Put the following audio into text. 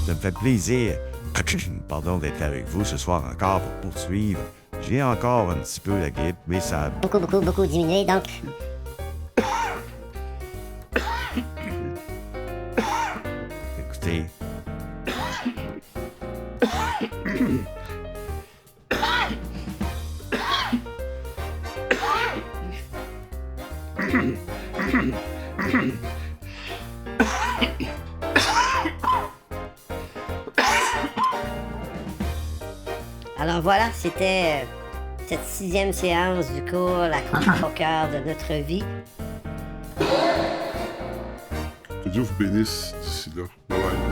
Ça me fait plaisir, pardon, d'être avec vous ce soir encore pour poursuivre. J'ai encore un petit peu la grippe, mais ça a Beaucoup diminué, donc. écoutez. Alors voilà, c'était cette 6e séance du cours La contre-poker de notre vie. Que Dieu vous bénisse d'ici là. Bye bye.